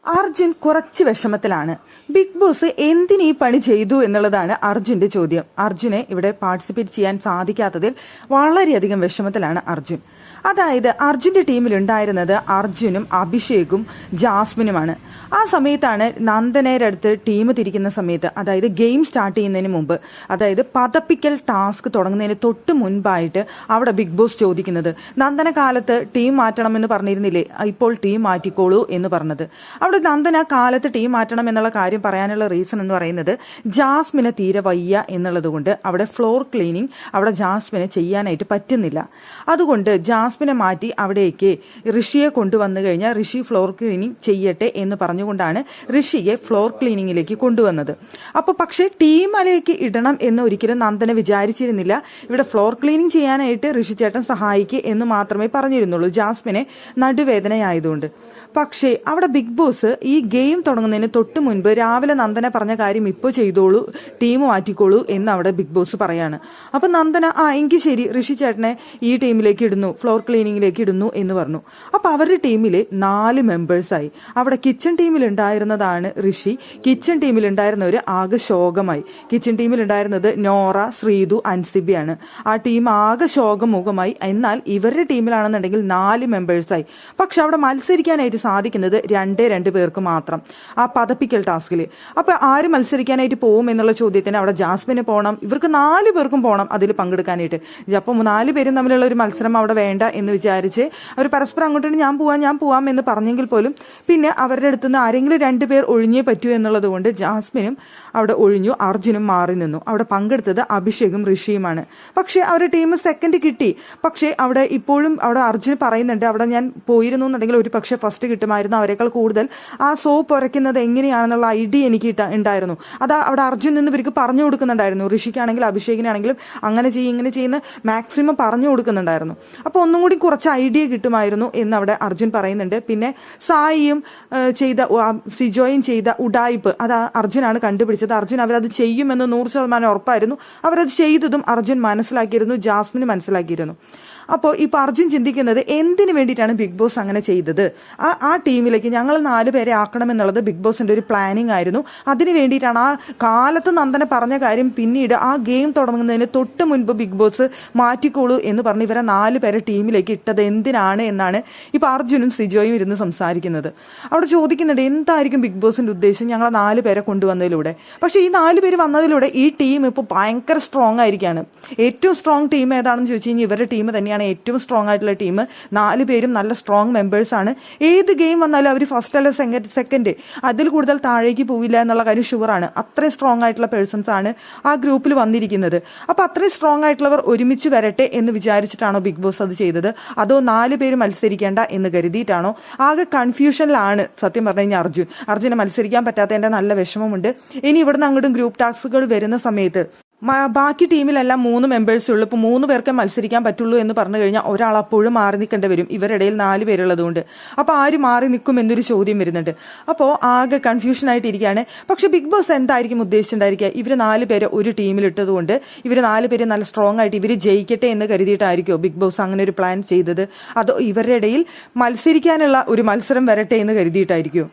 അർജുൻ കുറച്ച് വിഷമത്തിലാണ്. Big boss എന്തിനീ പണി ചെയ്തു എന്നുള്ളതാണ് അർജുന്റെ ചോദ്യം. അർജുനെ ഇവിടെ പാർട്ടിസിപ്പേറ്റ് ചെയ്യാൻ സാധിക്കാത്തതിൽ വളരെയധികം വിഷമത്തിലാണ് അർജുൻ. അതായത് അർജുന്റെ ടീമിലുണ്ടായിരുന്നത് അർജുനും അഭിഷേകും ജാസ്മിനുമാണ്. ആ സമയത്താണ് നന്ദനയുടെ അടുത്ത് ടീം തിരിക്കുന്ന സമയത്ത്, അതായത് ഗെയിം സ്റ്റാർട്ട് ചെയ്യുന്നതിന് മുമ്പ്, അതായത് പതപ്പിക്കൽ ടാസ്ക് തുടങ്ങുന്നതിന് തൊട്ട് മുൻപായിട്ട് അവിടെ ബിഗ് ബോസ് ചോദിക്കുന്നത്, നന്ദന കാലത്ത് ടീം മാറ്റണമെന്ന് പറഞ്ഞിരുന്നില്ലേ, ഇപ്പോൾ ടീം മാറ്റിക്കോളൂ എന്ന് പറഞ്ഞത്. അവിടെ നന്ദന കാലത്ത് ടീം മാറ്റണം എന്നുള്ള കാര്യം പറയാനുള്ള റീസൺ എന്ന് പറയുന്നത് ജാസ്മിനെ തീരെ വയ്യ എന്നുള്ളത് കൊണ്ട് അവിടെ ഫ്ലോർ ക്ലീനിങ് അവിടെ ജാസ്മിനെ ചെയ്യാനായിട്ട് പറ്റുന്നില്ല. അതുകൊണ്ട് ജാസ്മിനെ മാറ്റി അവിടേക്ക് ഋഷിയെ കൊണ്ടുവന്നു കഴിഞ്ഞാൽ ഋഷി ഫ്ലോർ ക്ലീനിങ് ചെയ്യട്ടെ എന്ന് പറഞ്ഞുകൊണ്ടാണ് ഋഷിയെ ഫ്ലോർ ക്ലീനിങ്ങിലേക്ക് കൊണ്ടുവന്നത്. അപ്പോൾ പക്ഷേ ടീമിലേക്ക് ഇടണം എന്ന് ഒരിക്കലും നന്ദന വിചാരിച്ചിരുന്നില്ല. ഇവിടെ ഫ്ലോർ ക്ലീനിങ് ചെയ്യാനായിട്ട് ഋഷി ചേട്ടൻ സഹായിക്കുക എന്ന് മാത്രമേ പറഞ്ഞിരുന്നുള്ളൂ, ജാസ്മിനെ നടുവേദനയായതുകൊണ്ട്. പക്ഷേ അവിടെ ബിഗ് ബോസ് ഈ ഗെയിം തുടങ്ങുന്നതിന് തൊട്ട് മുൻപ് രാവിലെ നന്ദന പറഞ്ഞ കാര്യം ഇപ്പോൾ ചെയ്തോളൂ, ടീം മാറ്റിക്കോളൂ എന്ന് അവിടെ ബിഗ് ബോസ് പറയാണ്. അപ്പൊ നന്ദന എങ്കിൽ ശരി, ഋഷി ചേട്ടനെ ഈ ടീമിലേക്ക് ഇടുന്നു, ഫ്ലോർ ക്ലീനിങ്ങിലേക്ക് ഇടുന്നു എന്ന് പറഞ്ഞു. അപ്പൊ അവരുടെ ടീമിൽ 4 മെമ്പേഴ്സായി. അവിടെ കിച്ചൺ ടീമിൽ ഉണ്ടായിരുന്നതാണ് ഋഷി. കിച്ചൺ ടീമിൽ ഉണ്ടായിരുന്നവർ ആകെ ശോകമായി. കിച്ചൺ ടീമിൽ ഉണ്ടായിരുന്നത് നോറ, ശ്രീതു, അൻസിബിയാണ്. ആ ടീം ആകെ ശോകമുഖമായി. എന്നാൽ ഇവരുടെ ടീമിലാണെന്നുണ്ടെങ്കിൽ 4 മെമ്പേഴ്സായി. പക്ഷെ അവിടെ മത്സരിക്കാനായിട്ട് സാധിക്കുന്നത് 2 പേർക്ക് മാത്രം ആ പതപ്പിക്കൽ ടാസ്കിൽ. അപ്പൊ ആര് മത്സരിക്കാനായിട്ട് പോകും എന്നുള്ള ചോദ്യത്തിന് അവിടെ ജാസ്മിന് പോകണം, ഇവർക്ക് 4 പേർക്കും പോകണം അതിൽ പങ്കെടുക്കാനായിട്ട്. അപ്പം 4 പേരും തമ്മിലുള്ള ഒരു മത്സരം അവിടെ വേണ്ട എന്ന് വിചാരിച്ച് അവർ പരസ്പരം അങ്ങോട്ട് ഞാൻ പോവാം എന്ന് പറഞ്ഞെങ്കിൽ പോലും പിന്നെ അവരുടെ അടുത്ത് നിന്ന് ആരെങ്കിലും 2 പേർ ഒഴിഞ്ഞേ പറ്റൂ എന്നുള്ളത് കൊണ്ട് ജാസ്മിനും അവിടെ ഒഴിഞ്ഞു, അർജുനും മാറി നിന്നു. അവിടെ പങ്കെടുത്തത് അഭിഷേകും ഋഷിയുമാണ്. പക്ഷെ അവരുടെ ടീം സെക്കൻഡ് കിട്ടി. പക്ഷെ അവിടെ ഇപ്പോഴും അവിടെ അർജുൻ പറയുന്നുണ്ട്, അവിടെ ഞാൻ പോയിരുന്നു എന്നുണ്ടെങ്കിൽ ഒരു പക്ഷെ ഫസ്റ്റ് കിട്ടുമായിരുന്നു, അവരെക്കാൾ കൂടുതൽ ആ സോപ്പ് ഉരയ്ക്കുന്നത് എങ്ങനെയാണെന്നുള്ള ഐഡിയ എനിക്ക് ഉണ്ടായിരുന്നു. അത് അവിടെ അർജുൻ നിന്ന് ഇവർക്ക് പറഞ്ഞു കൊടുക്കുന്നുണ്ടായിരുന്നു. ഋഷിക്കാണെങ്കിലും അഭിഷേകിനാണെങ്കിലും അങ്ങനെ ഇങ്ങനെ ചെയ്യുന്ന മാക്സിമം പറഞ്ഞു കൊടുക്കുന്നുണ്ടായിരുന്നു. അപ്പൊ ഒന്നും കൂടി കുറച്ച് ഐഡിയ കിട്ടുമായിരുന്നു എന്ന് അവിടെ അർജുൻ പറയുന്നുണ്ട്. പിന്നെ സായിയും സിജോയും ചെയ്ത ഉഡായിപ്പ് അത് അർജുനാണ് കണ്ടുപിടിച്ചത്. അർജുൻ അവരത് ചെയ്യുമെന്ന് 100% ഉറപ്പായിരുന്നു. അവരത് ചെയ്തതും അർജുൻ മനസ്സിലാക്കിയിരുന്നു, ജാസ്മിന് മനസ്സിലാക്കിയിരുന്നു. അപ്പോൾ ഇപ്പൊ അർജുൻ ചിന്തിക്കുന്നത് എന്തിനു വേണ്ടിയിട്ടാണ് ബിഗ് ബോസ് അങ്ങനെ ചെയ്തത്? ആ ടീമിലേക്ക് ഞങ്ങൾ 4 പേരെ ആക്കണമെന്നുള്ളത് ബിഗ് ബോസിന്റെ ഒരു പ്ലാനിങ് ആയിരുന്നു. അതിന് വേണ്ടിയിട്ടാണ് ആ കാലത്ത് നന്ദന പറഞ്ഞ കാര്യം പിന്നീട് ആ ഗെയിം തുടങ്ങുന്നതിന് തൊട്ട് മുൻപ് ബിഗ് ബോസ് മാറ്റിക്കോളൂ എന്ന് പറഞ്ഞ് ഇവരെ 4 പേരെ ടീമിലേക്ക് ഇട്ടത് എന്തിനാണ് എന്നാണ് ഇപ്പൊ അർജുനും സിജോയും ഇരുന്ന് സംസാരിക്കുന്നത്. അവിടെ ചോദിക്കുന്നുണ്ട് എന്തായിരിക്കും ബിഗ് ബോസിന്റെ ഉദ്ദേശം ഞങ്ങളെ 4 പേരെ കൊണ്ടുവന്നതിലൂടെ. പക്ഷെ ഈ 4 പേര് വന്നതിലൂടെ ഈ ടീം ഇപ്പോൾ ഭയങ്കര സ്ട്രോങ് ആയിരിക്കുകയാണ്. ഏറ്റവും സ്ട്രോങ് ടീം ഏതാണെന്ന് ചോദിച്ചു കഴിഞ്ഞാൽ ഇവരുടെ ടീം തന്നെയാണ് ഏറ്റവും സ്ട്രോങ് ആയിട്ടുള്ള ടീം. 4 പേരും നല്ല സ്ട്രോങ് മെമ്പേഴ്സ് ആണ്. ഏത് ഗെയിം വന്നാലും അവർ ഫസ്റ്റ് അല്ല സെക്കൻഡ് അതിൽ കൂടുതൽ താഴേക്ക് പോവില്ല എന്നുള്ള കാര്യം ഷുവറാണ്. അത്രയും സ്ട്രോങ് ആയിട്ടുള്ള പേഴ്സൺസ് ആണ് ആ ഗ്രൂപ്പിൽ വന്നിരിക്കുന്നത്. അപ്പൊ അത്രയും സ്ട്രോങ് ആയിട്ടുള്ളവർ ഒരുമിച്ച് വരട്ടെ എന്ന് വിചാരിച്ചിട്ടാണോ ബിഗ് ബോസ് അത് ചെയ്തത്? അതോ 4 പേര് മത്സരിക്കേണ്ട എന്ന് കരുതിയിട്ടാണോ? ആകെ കൺഫ്യൂഷനിലാണ് സത്യം പറഞ്ഞു കഴിഞ്ഞാൽ അർജുനെ മത്സരിക്കാൻ പറ്റാത്തതിന്റെ നല്ല വിഷമമുണ്ട്. ഇനി ഇവിടുന്ന് അങ്ങോട്ടും ഗ്രൂപ്പ് ടാസ്കുകൾ വരുന്ന സമയത്ത് ബാക്കി ടീമിലെല്ലാം 3 മെമ്പേഴ്സ് ഉള്ളൂ. ഇപ്പോൾ 3 പേർക്ക് മത്സരിക്കാൻ പറ്റുള്ളൂ എന്ന് പറഞ്ഞു കഴിഞ്ഞാൽ ഒരാൾ അപ്പോഴും മാറി നിൽക്കേണ്ടി വരും, ഇവരുടെ ഇടയിൽ 4 പേരുള്ളതുകൊണ്ട്. അപ്പോൾ ആര് മാറി നിൽക്കും എന്നൊരു ചോദ്യം വരുന്നുണ്ട്. അപ്പോൾ ആകെ കൺഫ്യൂഷൻ ആയിട്ടിരിക്കുകയാണ്. പക്ഷെ ബിഗ് ബോസ് എന്തായിരിക്കും ഉദ്ദേശിച്ചിട്ടുണ്ടായിരിക്കുക? ഇവർ 4 പേരെ ഒരു ടീമിലിട്ടത് കൊണ്ട് ഇവർ 4 പേര് നല്ല സ്ട്രോങ് ആയിട്ട് ഇവർ ജയിക്കട്ടെ എന്ന് കരുതിയിട്ടായിരിക്കുമോ ബിഗ് ബോസ് അങ്ങനെ ഒരു പ്ലാൻ ചെയ്തത്? അതോ ഇവരുടെ ഇടയിൽ മത്സരിക്കാനുള്ള ഒരു മത്സരം വരട്ടെ എന്ന് കരുതിയിട്ടായിരിക്കുമോ?